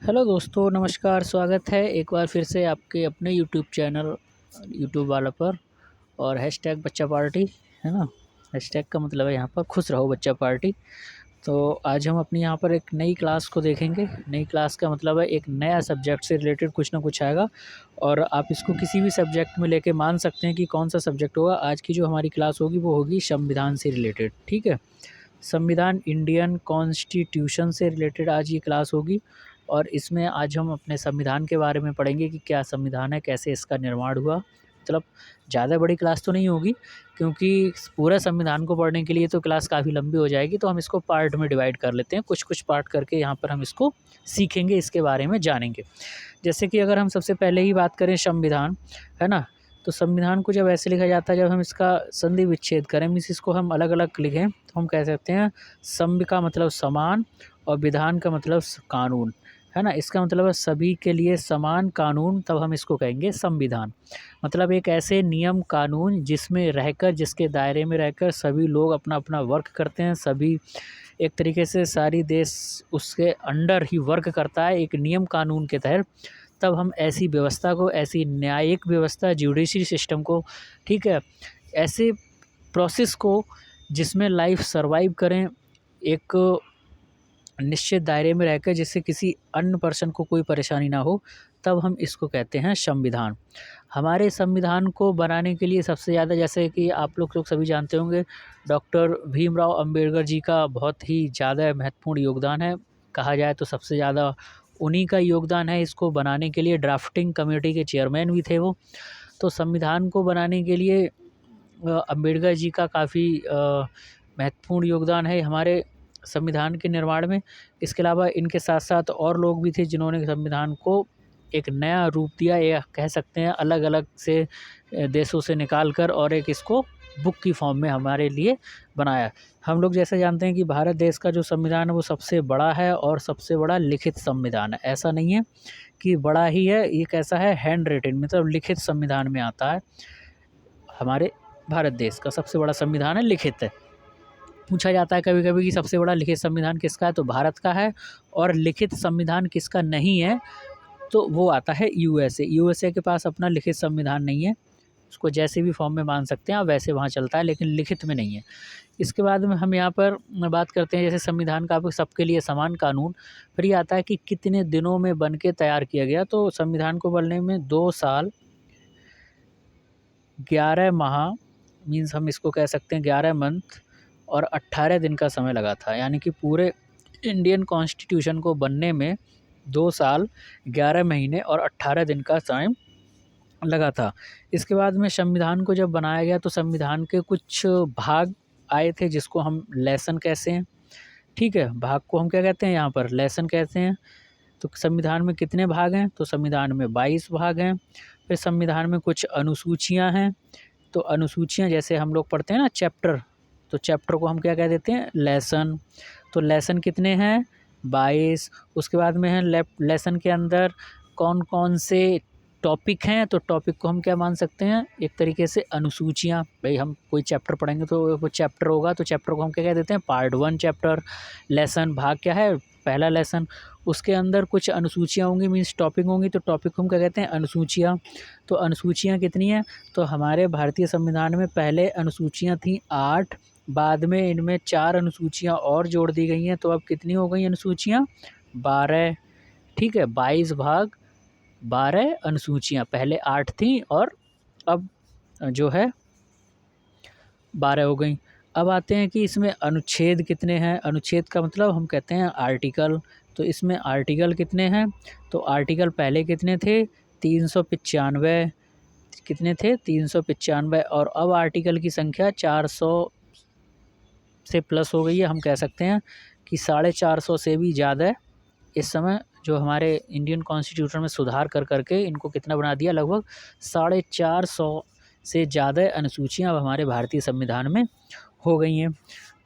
Hello दोस्तों, नमस्कार। स्वागत है एक बार फिर से आपके अपने यूट्यूब चैनल यूट्यूब वाला पर। और हैशटैग बच्चा पार्टी है ना। हैशटैग का मतलब है यहाँ पर खुश रहो बच्चा पार्टी। तो आज हम अपनी यहाँ पर एक नई क्लास को देखेंगे। नई क्लास का मतलब है एक नया सब्जेक्ट से रिलेटेड कुछ ना कुछ आएगा और आप इसको किसी भी सब्जेक्ट में लेके मान सकते हैं कि कौन सा सब्जेक्ट होगा। आज की जो हमारी क्लास होगी वो होगी संविधान से रिलेटेड। ठीक है, संविधान, इंडियन कॉन्स्टिट्यूशन से रिलेटेड आज ये क्लास होगी। और इसमें आज हम अपने संविधान के बारे में पढ़ेंगे कि क्या संविधान है, कैसे इसका निर्माण हुआ। मतलब ज़्यादा बड़ी क्लास तो नहीं होगी, क्योंकि पूरा संविधान को पढ़ने के लिए तो क्लास काफ़ी लंबी हो जाएगी। तो हम इसको पार्ट में डिवाइड कर लेते हैं, कुछ कुछ पार्ट करके यहाँ पर हम इसको सीखेंगे, इसके बारे में जानेंगे। जैसे कि अगर हम सबसे पहले ही बात करें संविधान, है ना। तो संविधान को जब ऐसे लिखा जाता है, जब हम इसका संधि विच्छेद करें, मीन्स इसको हम अलग अलग लिखें, तो हम कह सकते हैं संवि का मतलब समान और विधान का मतलब कानून, है ना। इसका मतलब है सभी के लिए समान कानून, तब हम इसको कहेंगे संविधान। मतलब एक ऐसे नियम कानून जिसमें रहकर, जिसके दायरे में रहकर सभी लोग अपना अपना वर्क करते हैं। सभी एक तरीके से सारी देश उसके अंडर ही वर्क करता है एक नियम कानून के तहत। तब हम ऐसी व्यवस्था को, ऐसी न्यायिक व्यवस्था, जुडिशरी सिस्टम को, ठीक है, ऐसे प्रोसेस को जिसमें लाइफ सरवाइव करें एक निश्चित दायरे में रहकर, जिससे किसी अन्य पर्सन को कोई परेशानी ना हो, तब हम इसको कहते हैं संविधान। हमारे संविधान को बनाने के लिए सबसे ज़्यादा, जैसे कि आप लोग सभी जानते होंगे, डॉक्टर भीमराव अंबेडकर जी का बहुत ही ज़्यादा महत्वपूर्ण योगदान है। कहा जाए तो सबसे ज़्यादा उन्हीं का योगदान है इसको बनाने के लिए। ड्राफ्टिंग कमेटी के चेयरमैन भी थे वो। तो संविधान को बनाने के लिए अंबेडकर जी का काफ़ी महत्वपूर्ण योगदान है हमारे संविधान के निर्माण में। इसके अलावा इनके साथ साथ और लोग भी थे जिन्होंने संविधान को एक नया रूप दिया, या कह सकते हैं अलग अलग से देशों से निकाल कर, और एक इसको बुक की फॉर्म में हमारे लिए बनाया। हम लोग जैसे जानते हैं कि भारत देश का जो संविधान है वो सबसे बड़ा है और सबसे बड़ा लिखित संविधान है। ऐसा नहीं है कि बड़ा ही है, ये कैसा है, हैंड रिटन, मतलब लिखित संविधान में आता है। हमारे भारत देश का सबसे बड़ा संविधान है, लिखित है। पूछा जाता है कभी कभी कि सबसे बड़ा लिखित संविधान किसका है, तो भारत का है। और लिखित संविधान किसका नहीं है, तो वो आता है यूएसए। यूएसए के पास अपना लिखित संविधान नहीं है। उसको जैसे भी फॉर्म में मान सकते हैं आप, वैसे वहाँ चलता है, लेकिन लिखित में नहीं है। इसके बाद में हम यहाँ पर बात करते हैं, जैसे संविधान का सबके लिए समान कानून। फिर ये आता है कि कितने दिनों में बन के तैयार किया गया। तो संविधान को बनने में 2 साल 11 माह, मीन्स हम इसको कह सकते हैं 11 मंथ और 18 दिन का समय लगा था। यानी कि पूरे इंडियन कॉन्स्टिट्यूशन को बनने में 2 साल 11 महीने और 18 दिन का टाइम लगा था। इसके बाद में संविधान को जब बनाया गया तो संविधान के कुछ भाग आए थे, जिसको हम लेसन कहते हैं। ठीक है, भाग को हम क्या कहते हैं, यहाँ पर लेसन कहते हैं। तो संविधान में कितने भाग हैं, तो संविधान में 22 भाग हैं। फिर संविधान में कुछ अनुसूचियाँ हैं। तो अनुसूचियाँ जैसे हम लोग पढ़ते हैं ना चैप्टर, तो चैप्टर को हम क्या कह देते हैं, लेसन। तो लेसन कितने हैं, 22। उसके बाद में है लेसन के अंदर कौन कौन से टॉपिक हैं, तो टॉपिक को हम क्या मान सकते हैं, एक तरीके से अनुसूचियाँ। भाई हम कोई चैप्टर पढ़ेंगे तो वो चैप्टर होगा, तो चैप्टर को हम क्या कह देते हैं, पार्ट 1 चैप्टर। लेसन भाग क्या है, पहला लेसन। उसके अंदर कुछ अनुसूचियाँ होंगी, मीन्स टॉपिक होंगी, तो टॉपिक को हम क्या कहते हैं, अनुसूचियाँ। तो अनुसूचियाँ कितनी हैं, तो हमारे भारतीय संविधान में पहले अनुसूचियाँ थीं 8, बाद में इनमें 4 अनुसूचियाँ और जोड़ दी गई हैं। तो अब कितनी हो गई अनुसूचियाँ, 12। ठीक है, 22 भाग 12 अनुसूचियाँ, पहले 8 थीं और अब जो है 12 हो गई। अब आते हैं कि इसमें अनुच्छेद कितने हैं। अनुच्छेद का मतलब हम कहते हैं आर्टिकल। तो इसमें आर्टिकल कितने हैं, तो आर्टिकल पहले कितने थे, 395। कितने थे, 395। और अब आर्टिकल की संख्या 400 से प्लस हो गई है। हम कह सकते हैं कि 450 से भी ज़्यादा इस समय जो हमारे इंडियन कॉन्स्टिट्यूशन में सुधार कर करके इनको कितना बना दिया, लगभग 450 से ज़्यादा अनुसूचियाँ अब हमारे भारतीय संविधान में हो गई हैं।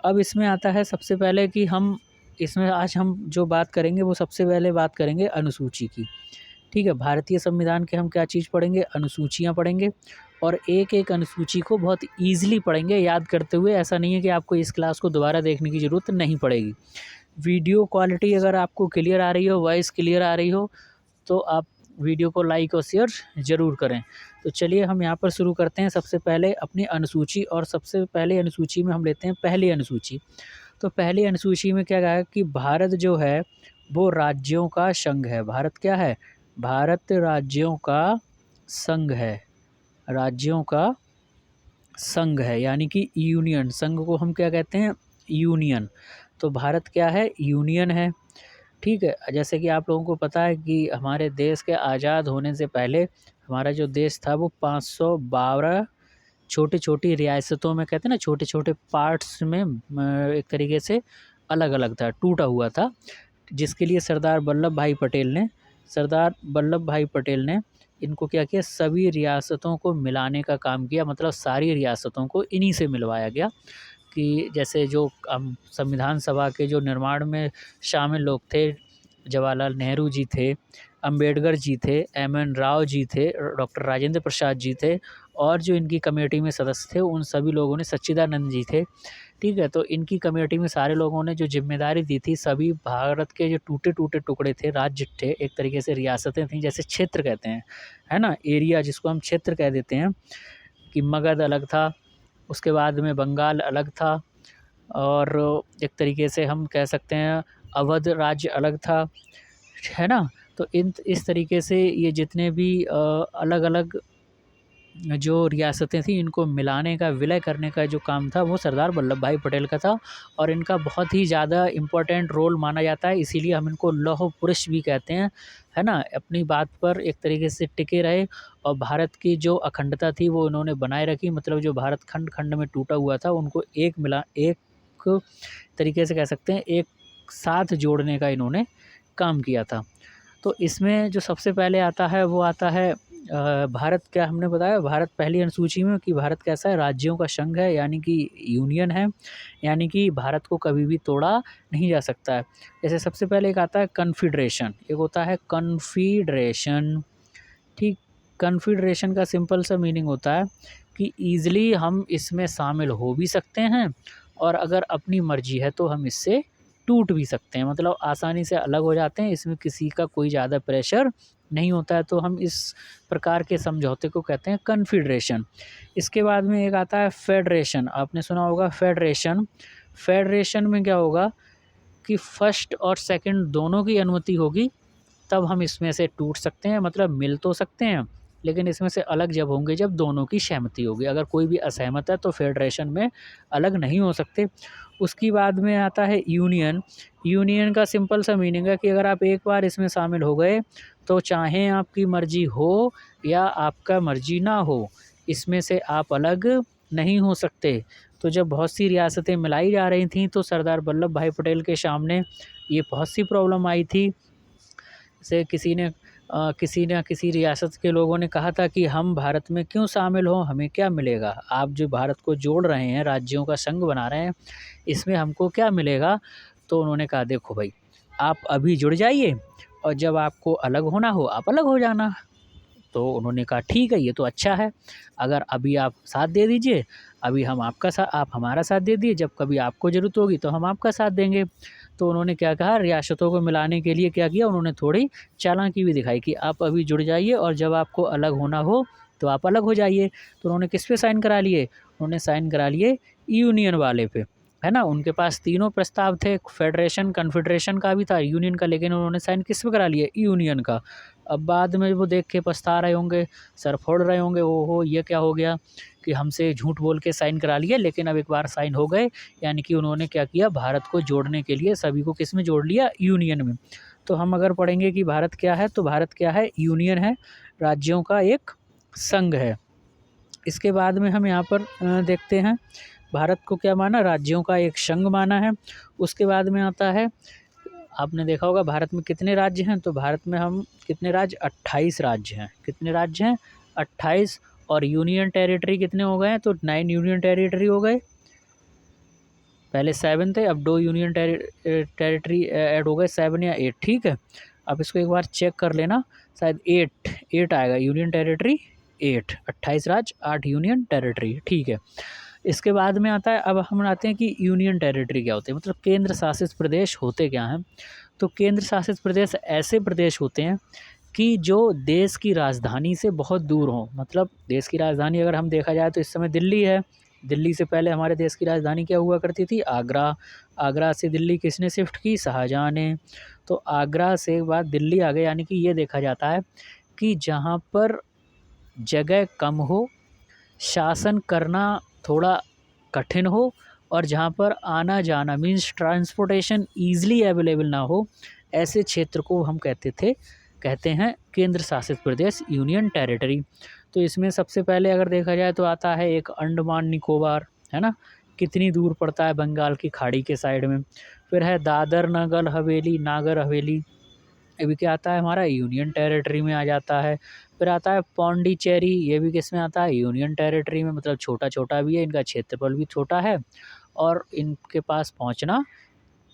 अब इसमें आता है सबसे पहले कि हम इसमें आज हम जो बात करेंगे वो सबसे पहले बात करेंगे अनुसूची की। ठीक है, भारतीय संविधान के हम क्या चीज़ पढ़ेंगे, अनुसूचियाँ पढ़ेंगे। और एक एक अनुसूची को बहुत ईज़िली पढ़ेंगे याद करते हुए। ऐसा नहीं है कि आपको इस क्लास को दोबारा देखने की ज़रूरत नहीं पड़ेगी। वीडियो क्वालिटी अगर आपको क्लियर आ रही हो, वॉइस क्लियर आ रही हो, तो आप वीडियो को लाइक और शेयर ज़रूर करें। तो चलिए हम यहाँ पर शुरू करते हैं। सबसे पहले अपनी अनुसूची, और सबसे पहले अनुसूची में हम लेते हैं पहली अनुसूची। तो पहली अनुसूची में क्या कहा है कि भारत जो है वो राज्यों का संघ है। भारत क्या है? भारत राज्यों का संघ है। राज्यों का संघ है, यानी कि यूनियन। संघ को हम क्या कहते हैं? यूनियन। तो भारत क्या है? यूनियन है। ठीक है। जैसे कि आप लोगों को पता है कि हमारे देश के आज़ाद होने से पहले हमारा जो देश था वो 512 छोटी छोटी रियासतों में, कहते हैं ना, छोटे छोटे पार्ट्स में एक तरीके से अलग अलग था, टूटा हुआ था, जिसके लिए सरदार वल्लभ भाई पटेल ने इनको क्या किया? सभी रियासतों को मिलाने का काम किया। मतलब सारी रियासतों को इन्हीं से मिलवाया गया। कि जैसे जो संविधान सभा के जो निर्माण में शामिल लोग थे, जवाहरलाल नेहरू जी थे, अंबेडकर जी थे, एम.एन. राव जी थे, डॉक्टर राजेंद्र प्रसाद जी थे, और जो इनकी कमेटी में सदस्य थे उन सभी लोगों ने, सच्चिदानंद जी थे। ठीक है। तो इनकी कमेटी में सारे लोगों ने जो जिम्मेदारी दी थी, सभी भारत के जो टूटे टूटे टुकड़े थे, राज्य थे, एक तरीके से रियासतें थीं, जैसे क्षेत्र कहते हैं, है ना, एरिया जिसको हम क्षेत्र कह देते हैं, कि मगध अलग था, उसके बाद में बंगाल अलग था, और एक तरीके से हम कह सकते हैं अवध राज्य अलग था, है ना। तो इस तरीके से ये जितने भी अलग अलग जो रियासतें थी, इनको मिलाने का, विलय करने का जो काम था वो सरदार वल्लभ भाई पटेल का था। और इनका बहुत ही ज़्यादा इम्पोर्टेंट रोल माना जाता है, इसीलिए हम इनको लौह पुरुष भी कहते हैं, है ना। अपनी बात पर एक तरीके से टिके रहे, और भारत की जो अखंडता थी वो इन्होंने बनाए रखी। मतलब जो भारत खंड खंड में टूटा हुआ था उनको एक तरीके से कह सकते हैं एक साथ जोड़ने का इन्होंने काम किया था। तो इसमें जो सबसे पहले आता है वो आता है भारत। क्या हमने बताया? भारत पहली अनुसूची में कि भारत कैसा है? राज्यों का संघ है, यानी कि यूनियन है, यानी कि भारत को कभी भी तोड़ा नहीं जा सकता है। जैसे सबसे पहले एक आता है कन्फिड्रेशन, एक होता है कन्फिड्रेशन। ठीक। कन्फिड्रेशन का सिंपल सा मीनिंग होता है कि ईज़िली हम इसमें शामिल हो भी सकते हैं, और अगर अपनी मर्जी है तो हम इससे टूट भी सकते हैं। मतलब आसानी से अलग हो जाते हैं, इसमें किसी का कोई ज़्यादा प्रेशर नहीं होता है। तो हम इस प्रकार के समझौते को कहते हैं कन्फिड्रेशन। इसके बाद में एक आता है फेडरेशन। आपने सुना होगा फेडरेशन। फेडरेशन में क्या होगा कि फर्स्ट और सेकंड दोनों की अनुमति होगी, तब हम इसमें से टूट सकते हैं। मतलब मिल तो सकते हैं, लेकिन इसमें से अलग जब होंगे जब दोनों की सहमति होगी। अगर कोई भी असहमत है तो फेडरेशन में अलग नहीं हो सकते। उसकी बाद में आता है यूनियन। यूनियन का सिंपल सा मीनिंग है कि अगर आप एक बार इसमें शामिल हो गए तो चाहे आपकी मर्जी हो या आपका मर्जी ना हो, इसमें से आप अलग नहीं हो सकते। तो जब बहुत सी रियासतें मिलाई जा रही थीं तो सरदार वल्लभ भाई पटेल के सामने ये बहुत सी प्रॉब्लम आई थी। से किसी न किसी रियासत के लोगों ने कहा था कि हम भारत में क्यों शामिल हों, हमें क्या मिलेगा? आप जो भारत को जोड़ रहे हैं, राज्यों का संघ बना रहे हैं, इसमें हमको क्या मिलेगा? तो उन्होंने कहा देखो भाई, आप अभी जुड़ जाइए, और जब आपको अलग होना हो आप अलग हो जाना। तो उन्होंने कहा ठीक है, ये तो अच्छा है, अगर अभी आप साथ दे दीजिए, अभी हम आप हमारा साथ दे दिए, जब कभी आपको ज़रूरत होगी तो हम आपका साथ देंगे। तो उन्होंने क्या कहा, रियासतों को मिलाने के लिए क्या किया, उन्होंने थोड़ी चालाकी भी दिखाई कि आप अभी जुड़ जाइए और जब आपको अलग होना हो तो आप अलग हो जाइए। तो उन्होंने किस पे साइन करा लिए? उन्होंने साइन करा लिए यूनियन वाले पे, है ना। उनके पास तीनों प्रस्ताव थे, फेडरेशन, कन्फेडरेशन का भी था, यूनियन का, लेकिन उन्होंने साइन किस पे करा लिए? यूनियन का। अब बाद में वो देख के पछता रहे होंगे, सर फोड़ रहे होंगे, ओहो ये क्या हो गया कि हमसे झूठ बोल के साइन करा लिए। लेकिन अब एक बार साइन हो गए, यानी कि उन्होंने क्या किया, भारत को जोड़ने के लिए सभी को किस में जोड़ लिया? यूनियन में। तो हम अगर पढ़ेंगे कि भारत क्या है, तो भारत क्या है? यूनियन है, राज्यों का एक संघ है। इसके बाद में हम यहाँ पर देखते हैं भारत को क्या माना? राज्यों का एक संघ माना है। उसके बाद में आता है, आपने देखा होगा भारत में कितने राज्य हैं? तो भारत में हम कितने राज्य? 28 राज्य हैं। कितने राज्य हैं? 28। और यूनियन टेरिटरी कितने हो गए हैं? तो 9 यूनियन टेरिटरी हो गए। पहले 7 थे, अब 2 यूनियन टेरिटरी ऐड हो गए, 7 या 8। ठीक है। अब इसको एक बार चेक कर लेना, शायद 8 आएगा यूनियन टेरिटरी। 8, 28 राज्य, 8 यूनियन टेरिटरी। ठीक है। इसके बाद में आता है, अब हम आते हैं कि यूनियन टेरिटरी क्या होते हैं, मतलब केंद्र शासित प्रदेश होते क्या हैं। तो केंद्र शासित प्रदेश ऐसे प्रदेश होते हैं कि जो देश की राजधानी से बहुत दूर हों। मतलब देश की राजधानी अगर हम देखा जाए तो इस समय दिल्ली है। दिल्ली से पहले हमारे देश की राजधानी क्या हुआ करती थी, आगरा। आगरा से दिल्ली किसने शिफ्ट की, शाहजहाँ ने। तो आगरा से बाद दिल्ली आ गए, यानी कि ये देखा जाता है कि जहाँ पर जगह कम हो, शासन करना थोड़ा कठिन हो, और जहाँ पर आना जाना मीन्स ट्रांसपोर्टेशन ईज़िली अवेलेबल ना हो, ऐसे क्षेत्र को हम कहते हैं केंद्र शासित प्रदेश, यूनियन टेरिटरी। तो इसमें सबसे पहले अगर देखा जाए तो आता है एक अंडमान निकोबार, है ना, कितनी दूर पड़ता है, बंगाल की खाड़ी के साइड में। फिर है दादर नागर हवेली, ये भी क्या आता है हमारा, यूनियन टेरिटरी में आ जाता है। फिर आता है पौंडीचेरी, ये भी किस में आता है, यूनियन टेरिटरी में। मतलब छोटा छोटा भी है, इनका क्षेत्रफल भी छोटा है, और इनके पास पहुंचना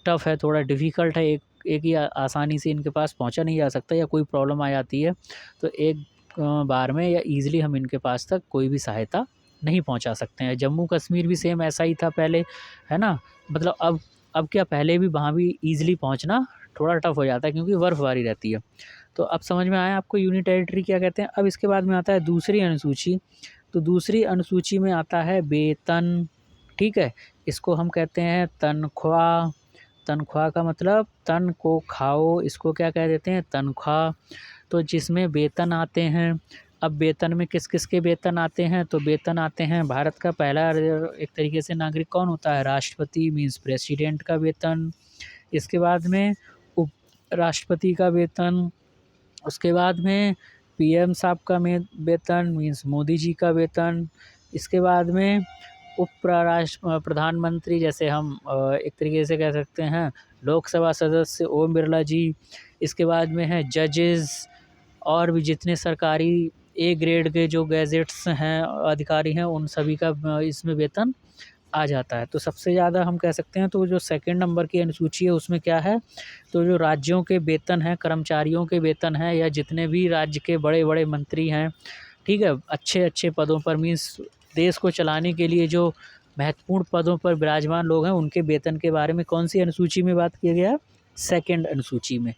टफ़ है, थोड़ा डिफ़िकल्ट है। एक ही आसानी से इनके पास पहुंचा नहीं जा सकता, या कोई प्रॉब्लम आ जाती है तो एक बार में या ईज़िली हम इनके पास तक कोई भी सहायता नहीं पहुंचा सकते हैं। जम्मू कश्मीर भी सेम ऐसा ही था पहले, है ना। मतलब अब क्या, पहले भी वहाँ भी ईज़िली पहुंचना थोड़ा टफ़ हो जाता है क्योंकि बर्फ़बारी रहती है। तो अब समझ में आया आपको यूनियन टेरिटरी क्या कहते हैं। अब इसके बाद में आता है दूसरी अनुसूची। तो दूसरी अनुसूची में आता है वेतन, ठीक है। इसको हम कहते हैं तनख्वाह। तनख्वाह का मतलब तन को खाओ, इसको क्या कह देते हैं, तनख्वाह। तो जिसमें वेतन आते हैं, अब वेतन में किस किस के वेतन आते हैं, तो वेतन आते हैं, भारत का पहला एक तरीके से नागरिक कौन होता है, राष्ट्रपति मीन्स प्रेसिडेंट का वेतन। इसके बाद में उप राष्ट्रपति का वेतन। उसके बाद में पीएम साहब का वेतन मीन्स मोदी जी का वेतन। इसके बाद में प्रधानमंत्री, जैसे हम एक तरीके से कह सकते हैं लोकसभा सदस्य ओम बिरला जी। इसके बाद में है जजेस, और भी जितने सरकारी ए ग्रेड के जो गैजेट्स हैं, अधिकारी हैं, उन सभी का इसमें वेतन आ जाता है। तो सबसे ज़्यादा हम कह सकते हैं तो जो सेकंड नंबर की अनुसूची है उसमें क्या है, तो जो राज्यों के वेतन हैं, कर्मचारियों के वेतन हैं, या जितने भी राज्य के बड़े बड़े मंत्री हैं, ठीक है, अच्छे अच्छे पदों पर मीन्स देश को चलाने के लिए जो महत्वपूर्ण पदों पर विराजमान लोग हैं, उनके वेतन के बारे में कौन सी अनुसूची में बात किया गया है, सेकंड अनुसूची में।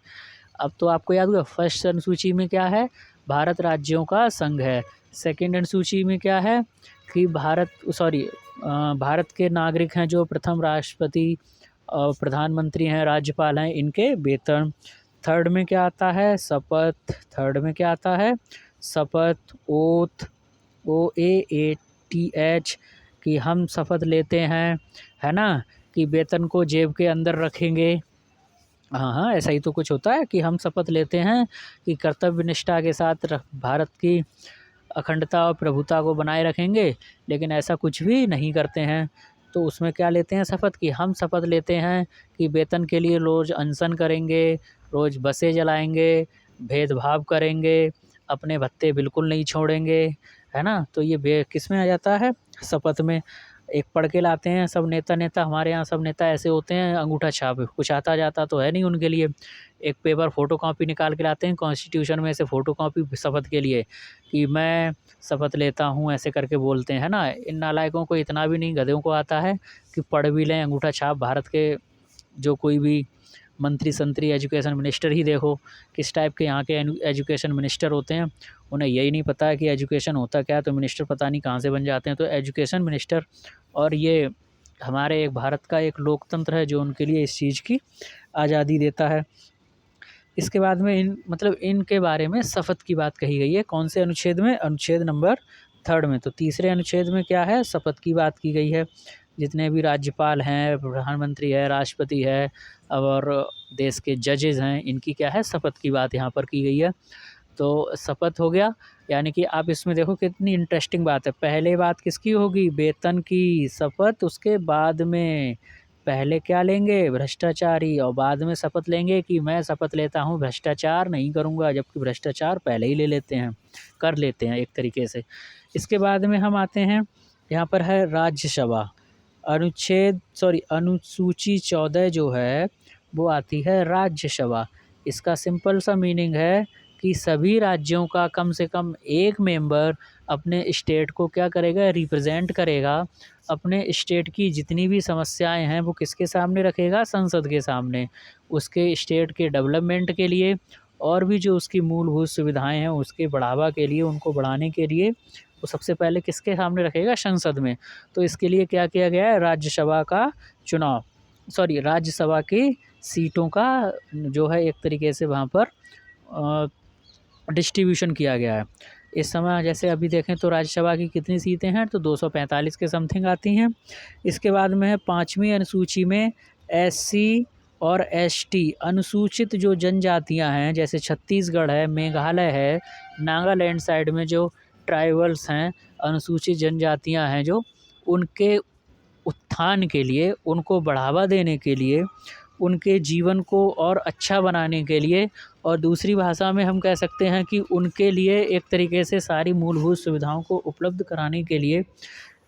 अब तो आपको याद होगा, फर्स्ट अनुसूची में क्या है, भारत राज्यों का संघ है। सेकंड अनुसूची में क्या है कि भारत के नागरिक हैं, जो प्रथम राष्ट्रपति, प्रधानमंत्री हैं, राज्यपाल हैं, इनके वेतन। थर्ड में क्या आता है, शपथ। थर्ड में क्या आता है, शपथ, ओथ, OATH, कि हम शपथ लेते हैं, है ना, कि वेतन को जेब के अंदर रखेंगे। हाँ हाँ, ऐसा ही तो कुछ होता है कि हम शपथ लेते हैं कि कर्तव्य निष्ठा के साथ भारत की अखंडता और प्रभुता को बनाए रखेंगे, लेकिन ऐसा कुछ भी नहीं करते हैं। तो उसमें क्या लेते हैं शपथ, कि हम शपथ लेते हैं कि वेतन के लिए रोज़ अनशन करेंगे, रोज़ बसें जलाएंगे, भेदभाव करेंगे, अपने भत्ते बिल्कुल नहीं छोड़ेंगे, है ना। तो ये किस में आ जाता है, शपथ में। एक पढ़ के लाते हैं सब नेता हमारे यहाँ सब नेता ऐसे होते हैं, अंगूठा छाप, कुछ आता जाता तो है नहीं उनके लिए। एक पेपर फ़ोटोकॉपी निकाल के लाते हैं कॉन्स्टिट्यूशन में से, फ़ोटोकॉपी शपथ के लिए, कि मैं शपथ लेता हूँ, ऐसे करके बोलते हैं, है ना। इन नालायकों को इतना भी नहीं, गधों को आता है कि पढ़ भी लें अंगूठा छाप। भारत के जो कोई भी मंत्री संतरी, एजुकेशन मिनिस्टर ही देखो किस टाइप के यहाँ के एजुकेशन मिनिस्टर होते हैं, उन्हें यही नहीं पता है कि एजुकेशन होता क्या है, तो मिनिस्टर पता नहीं कहाँ से बन जाते हैं। तो एजुकेशन मिनिस्टर, और ये हमारे एक भारत का एक लोकतंत्र है जो उनके लिए इस चीज़ की आज़ादी देता है। इसके बाद में इनके बारे में शपथ की बात कही गई है, कौन से अनुच्छेद में, अनुच्छेद नंबर 3 में। तो तीसरे अनुच्छेद में क्या है, शपथ की बात की गई है। जितने भी राज्यपाल हैं, प्रधानमंत्री है, राष्ट्रपति है, और देश के जजेज़ हैं, इनकी क्या है, शपथ की बात यहाँ पर की गई है। तो शपथ हो गया, यानी कि आप इसमें देखो कितनी इंटरेस्टिंग बात है। पहले बात किसकी होगी, वेतन की, शपथ। उसके बाद में पहले क्या लेंगे, भ्रष्टाचारी, और बाद में शपथ लेंगे कि मैं शपथ लेता हूँ भ्रष्टाचार नहीं करूँगा, जबकि भ्रष्टाचार पहले ही कर लेते हैं एक तरीके से। इसके बाद में हम आते हैं, यहाँ पर है राज्यसभा। अनुसूची 14 जो है वो आती है राज्यसभा। इसका सिंपल सा मीनिंग है कि सभी राज्यों का कम से कम एक मेंबर अपने स्टेट को क्या करेगा, रिप्रेजेंट करेगा। अपने स्टेट की जितनी भी समस्याएं हैं वो किसके सामने रखेगा, संसद के सामने। उसके स्टेट के डेवलपमेंट के लिए और भी जो उसकी मूलभूत सुविधाएं हैं उसके बढ़ावा के लिए, उनको बढ़ाने के लिए वो सबसे पहले किसके सामने रखेगा, संसद में। तो इसके लिए क्या किया गया है, राज्यसभा का चुनाव, सॉरी राज्यसभा की सीटों का जो है एक तरीके से वहाँ पर डिस्ट्रीब्यूशन किया गया है। इस समय जैसे अभी देखें तो राज्यसभा की कितनी सीटें हैं, तो 245 के समथिंग आती हैं। इसके बाद में है 5वीं अनुसूची में एससी और एसटी अनुसूचित जो जनजातियां हैं, जैसे छत्तीसगढ़ है, मेघालय है, नागालैंड साइड में जो ट्राइबल्स हैं, अनुसूचित जनजातियां हैं, जो उनके उत्थान के लिए, उनको बढ़ावा देने के लिए, उनके जीवन को और अच्छा बनाने के लिए, और दूसरी भाषा में हम कह सकते हैं कि उनके लिए एक तरीके से सारी मूलभूत सुविधाओं को उपलब्ध कराने के लिए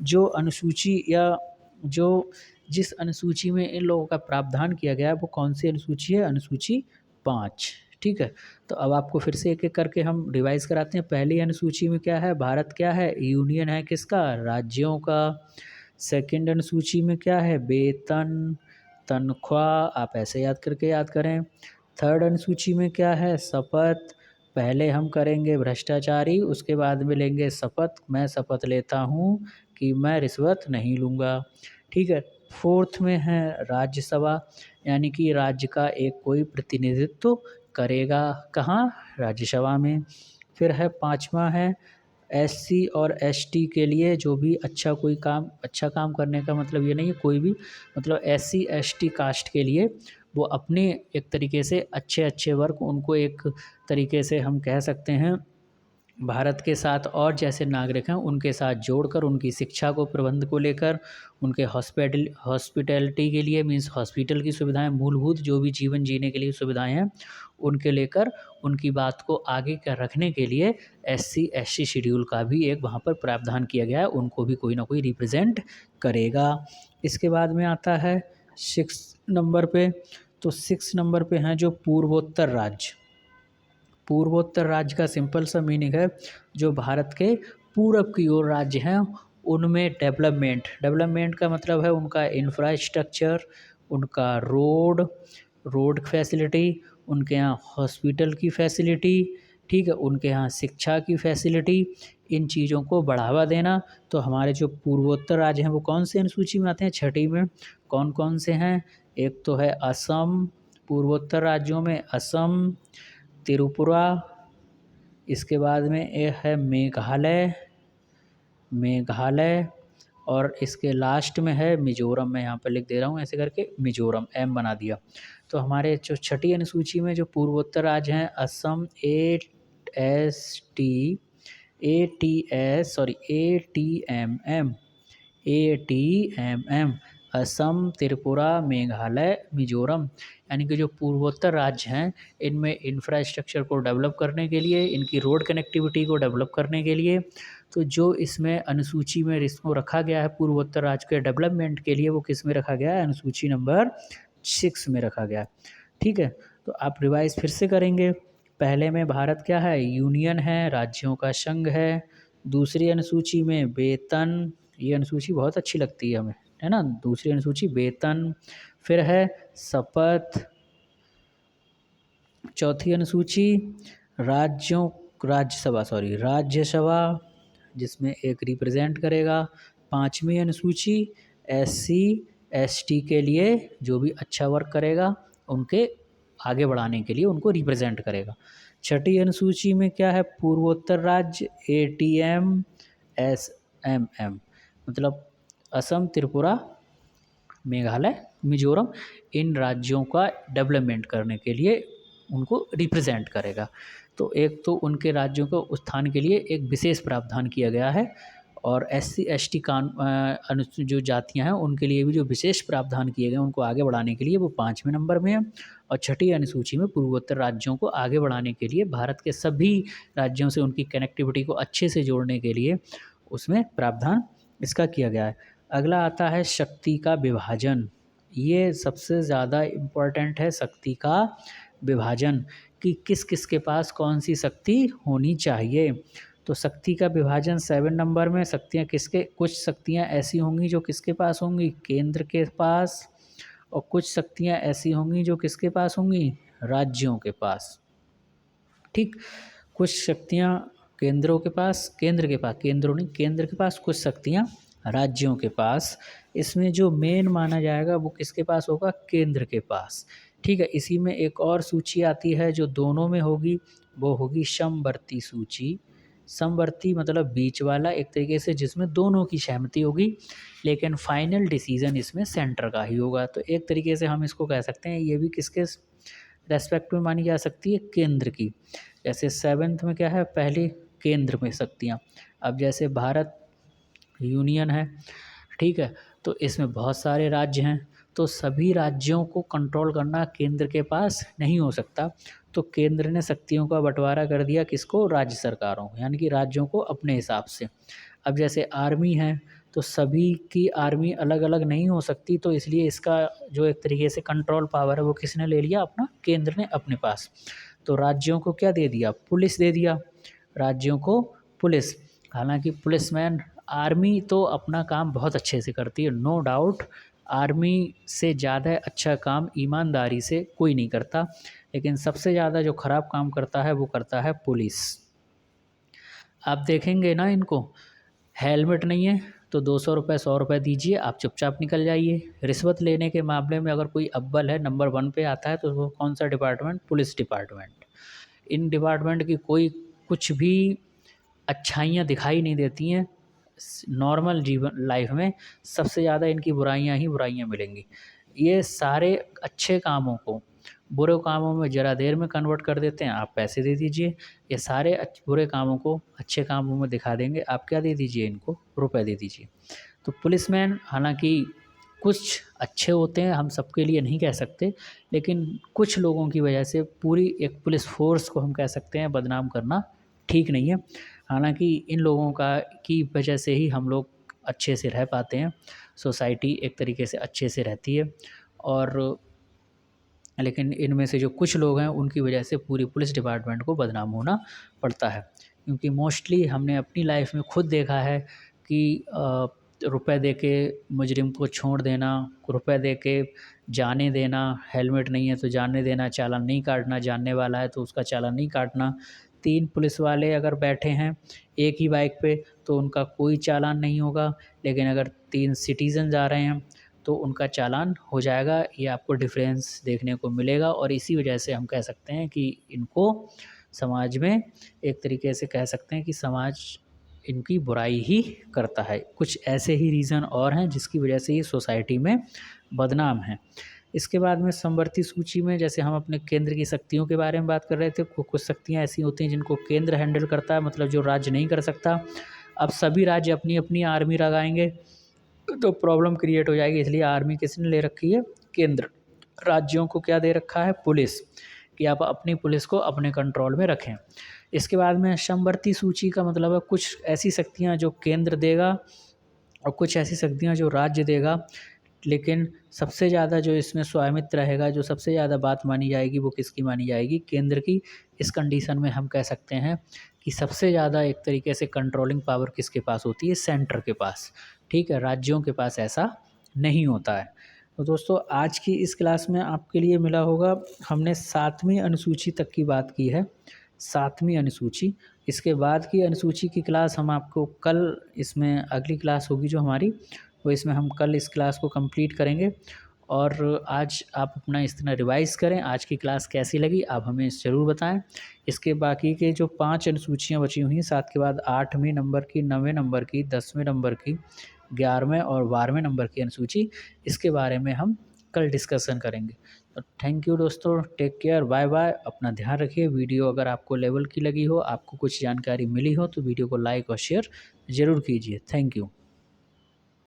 जो अनुसूची या जो जिस अनुसूची में इन लोगों का प्रावधान किया गया है वो कौन सी अनुसूची है, अनुसूची 5। ठीक है, तो अब आपको फिर से एक एक करके हम रिवाइज कराते हैं। पहली अनुसूची में क्या है, भारत क्या है, यूनियन है किसका, राज्यों का। सेकंड अनुसूची में क्या है, वेतन, तनख्वाह, आप ऐसे याद करके याद करें। थर्ड अनुसूची में क्या है, शपथ, पहले हम करेंगे भ्रष्टाचारी, उसके बाद में लेंगे शपथ, मैं शपथ लेता हूँ कि मैं रिश्वत नहीं लूँगा। ठीक है, फोर्थ में है राज्यसभा, यानी कि राज्य का एक कोई प्रतिनिधित्व करेगा, कहाँ, राज्यसभा में। फिर है 5वां है एससी और एसटी के लिए जो भी अच्छा कोई काम, अच्छा काम करने का मतलब ये नहीं है कोई भी, मतलब एससी एसटी कास्ट के लिए वो अपने एक तरीके से अच्छे अच्छे वर्क, उनको एक तरीके से हम कह सकते हैं भारत के साथ और जैसे नागरिक हैं उनके साथ जोड़कर, उनकी शिक्षा को, प्रबंध को लेकर, उनके हॉस्पिटैलिटी के लिए, मीन्स हॉस्पिटल की सुविधाएं, मूलभूत जो भी जीवन जीने के लिए सुविधाएं हैं उनके लेकर, उनकी बात को आगे कर रखने के लिए एससी एसटी शेड्यूल का भी एक वहाँ पर प्रावधान किया गया है, उनको भी कोई ना कोई रिप्रेजेंट करेगा। इसके बाद में आता है 6 नंबर पे, तो 6 नंबर पे हैं जो पूर्वोत्तर राज्य। पूर्वोत्तर राज्य का सिंपल सा मीनिंग है जो भारत के पूरब की ओर राज्य हैं उनमें डेवलपमेंट, डेवलपमेंट का मतलब है उनका इंफ्रास्ट्रक्चर, उनका रोड फैसिलिटी, उनके यहाँ हॉस्पिटल की फैसिलिटी, ठीक है, उनके यहाँ शिक्षा की फैसिलिटी, इन चीज़ों को बढ़ावा देना। तो हमारे जो पूर्वोत्तर राज्य हैं वो कौन से अनुसूची में आते हैं, 6ठी में। कौन कौन से हैं, एक तो है असम, पूर्वोत्तर राज्यों में असम, त्रिपुरा, इसके बाद में एक है मेघालय, और इसके लास्ट में है मिजोरम। मैं यहाँ पर लिख दे रहा हूँ ऐसे करके, मिजोरम, एम बना दिया। तो हमारे जो 6ठी अनुसूची में जो पूर्वोत्तर राज्य हैं, असम, ATMM, असम, त्रिपुरा, मेघालय, मिजोरम, यानी कि जो पूर्वोत्तर राज्य हैं इनमें इंफ्रास्ट्रक्चर को डेवलप करने के लिए, इनकी रोड कनेक्टिविटी को डेवलप करने के लिए, तो जो इसमें अनुसूची में इसको रखा गया है पूर्वोत्तर राज्य के डेवलपमेंट के लिए, वो किस में रखा गया है, अनुसूची नंबर 6 में रखा गया है। ठीक है, तो आप रिवाइज फिर से करेंगे। पहले में भारत क्या है, यूनियन है, राज्यों का संघ है। दूसरी अनुसूची में वेतन, ये अनुसूची बहुत अच्छी लगती है हमें, है ना, दूसरी अनुसूची वेतन। फिर है शपथ। चौथी अनुसूची राज्यसभा जिसमें एक रिप्रेजेंट करेगा। 5वीं अनुसूची एससी एसटी के लिए जो भी अच्छा वर्क करेगा उनके आगे बढ़ाने के लिए उनको रिप्रेजेंट करेगा। 6ठी अनुसूची में क्या है, पूर्वोत्तर राज्य, ATMSMM, मतलब असम, त्रिपुरा, मेघालय, मिजोरम, इन राज्यों का डेवलपमेंट करने के लिए उनको रिप्रेजेंट करेगा। तो एक तो उनके राज्यों को उत्थान के लिए एक विशेष प्रावधान किया गया है, और एससी एसटी जो जातियां हैं उनके लिए भी जो विशेष प्रावधान किए गए हैं उनको आगे बढ़ाने के लिए वो 5वें नंबर में है। और 6ठी अनुसूची में पूर्वोत्तर राज्यों को आगे बढ़ाने के लिए, भारत के सभी राज्यों से उनकी कनेक्टिविटी को अच्छे से जोड़ने के लिए उसमें प्रावधान इसका किया गया है। अगला आता है शक्ति का विभाजन। ये सबसे ज़्यादा इम्पोर्टेंट है, शक्ति का विभाजन, कि किस किस के पास कौन सी शक्ति होनी चाहिए। तो शक्ति का विभाजन 7 नंबर में, शक्तियाँ किसके, कुछ शक्तियाँ ऐसी होंगी जो किसके पास होंगी, केंद्र के पास, और कुछ शक्तियाँ ऐसी होंगी जो किसके पास होंगी, राज्यों के पास। ठीक, कुछ शक्तियाँ केंद्रों के पास, केंद्रों नहीं, केंद्र के पास, कुछ शक्तियाँ राज्यों के पास। इसमें जो मेन माना जाएगा वो किसके पास होगा, केंद्र के पास। ठीक है, इसी में एक और सूची आती है जो दोनों में होगी, वो होगी समवर्ती सूची। समवर्ती मतलब बीच वाला, एक तरीके से जिसमें दोनों की सहमति होगी, लेकिन फाइनल डिसीजन इसमें सेंटर का ही होगा। तो एक तरीके से हम इसको कह सकते हैं, ये भी किसके रेस्पेक्ट में मानी जा सकती है, केंद्र की। जैसे 7th में क्या है, पहली केंद्र में शक्तियाँ। अब जैसे भारत यूनियन है, ठीक है, तो इसमें बहुत सारे राज्य हैं, तो सभी राज्यों को कंट्रोल करना केंद्र के पास नहीं हो सकता। तो केंद्र ने शक्तियों का बंटवारा कर दिया किसको, राज्य सरकारों, यानी कि राज्यों को अपने हिसाब से। अब जैसे आर्मी है, तो सभी की आर्मी अलग अलग नहीं हो सकती, तो इसलिए इसका जो एक तरीके से कंट्रोल पावर है वो किसने ले लिया, अपना, केंद्र ने अपने पास। तो राज्यों को क्या दे दिया, पुलिस दे दिया, राज्यों को पुलिस। हालांकि पुलिसमैन, आर्मी तो अपना काम बहुत अच्छे से करती है, नो डाउट, आर्मी से ज़्यादा अच्छा काम ईमानदारी से कोई नहीं करता, लेकिन सबसे ज़्यादा जो ख़राब काम करता है वो करता है पुलिस। आप देखेंगे ना इनको, हेलमेट नहीं है तो 200 रुपये 100 रुपये दीजिए, आप चुपचाप निकल जाइए। रिश्वत लेने के मामले में अगर कोई अव्वल है, नंबर 1 पे आता है, तो वो कौन सा department, police department. In department की कोई कुछ भी अच्छाइयाँ दिखाई नहीं देती हैं। नॉर्मल जीवन लाइफ में सबसे ज़्यादा इनकी बुराइयां ही बुराइयां मिलेंगी। ये सारे अच्छे कामों को बुरे कामों में ज़रा देर में कन्वर्ट कर देते हैं, आप पैसे दे दीजिए। ये सारे बुरे कामों को अच्छे कामों में दिखा देंगे, आप क्या दे दीजिए, इनको रुपए दे दीजिए। तो पुलिसमैन हालांकि कुछ अच्छे होते हैं, हम सबके लिए नहीं कह सकते, लेकिन कुछ लोगों की वजह से पूरी एक पुलिस फोर्स को हम कह सकते हैं बदनाम करना ठीक नहीं है। हालांकि इन लोगों का की वजह से ही हम लोग अच्छे से रह पाते हैं, सोसाइटी एक तरीके से अच्छे से रहती है। और लेकिन इनमें से जो कुछ लोग हैं उनकी वजह से पूरी पुलिस डिपार्टमेंट को बदनाम होना पड़ता है। क्योंकि मोस्टली हमने अपनी लाइफ में खुद देखा है कि रुपए दे के मुजरिम को छोड़ देना, रुपए दे के जाने देना, हेलमेट नहीं है तो जाने देना, चालान नहीं काटना, जानने वाला है तो उसका चालान नहीं काटना। 3 पुलिस वाले अगर बैठे हैं एक ही बाइक पे तो उनका कोई चालान नहीं होगा, लेकिन अगर 3 सिटीज़न जा रहे हैं तो उनका चालान हो जाएगा। ये आपको डिफरेंस देखने को मिलेगा, और इसी वजह से हम कह सकते हैं कि इनको समाज में एक तरीके से कह सकते हैं कि समाज इनकी बुराई ही करता है। कुछ ऐसे ही रीज़न और हैं जिसकी वजह से ये सोसाइटी में बदनाम है। इसके बाद में समवर्ती सूची में जैसे हम अपने केंद्र की शक्तियों के बारे में बात कर रहे थे, कुछ शक्तियाँ ऐसी होती हैं जिनको केंद्र हैंडल करता है, मतलब जो राज्य नहीं कर सकता। अब सभी राज्य अपनी अपनी आर्मी लगाएंगे तो प्रॉब्लम क्रिएट हो जाएगी, इसलिए आर्मी किसने ले रखी है, केंद्र। राज्यों को क्या दे रखा है, पुलिस, कि आप अपनी पुलिस को अपने कंट्रोल में रखें। इसके बाद में समवर्ती सूची का मतलब है कुछ ऐसी शक्तियाँ जो केंद्र देगा और कुछ ऐसी शक्तियाँ जो राज्य देगा, लेकिन सबसे ज़्यादा जो इसमें स्वामित्व रहेगा, जो सबसे ज़्यादा बात मानी जाएगी वो किसकी मानी जाएगी, केंद्र की। इस कंडीशन में हम कह सकते हैं कि सबसे ज़्यादा एक तरीके से कंट्रोलिंग पावर किसके पास होती है, सेंटर के पास। ठीक है, राज्यों के पास ऐसा नहीं होता है। तो दोस्तों आज की इस क्लास में आपके लिए मिला होगा, हमने 7वीं अनुसूची तक की बात की है, 7वीं अनुसूची। इसके बाद की अनुसूची की क्लास हम आपको कल, इसमें अगली क्लास होगी जो हमारी, वो इसमें हम कल इस क्लास को कंप्लीट करेंगे। और आज आप अपना इस तरह रिवाइज़ करें, आज की क्लास कैसी लगी आप हमें ज़रूर बताएं। इसके बाकी के जो 5 अनुसूचियाँ बची हुई हैं, 7 के बाद 8वें नंबर की, 9वें नंबर की, 10वें नंबर की, 11वें और 12वें नंबर की अनुसूची, इसके बारे में हम कल डिस्कशन करेंगे। तो थैंक यू दोस्तों, टेक केयर, बाय बाय, अपना ध्यान रखिए। वीडियो अगर आपको लेवल की लगी हो, आपको कुछ जानकारी मिली हो, तो वीडियो को लाइक और शेयर ज़रूर कीजिए। Thank you.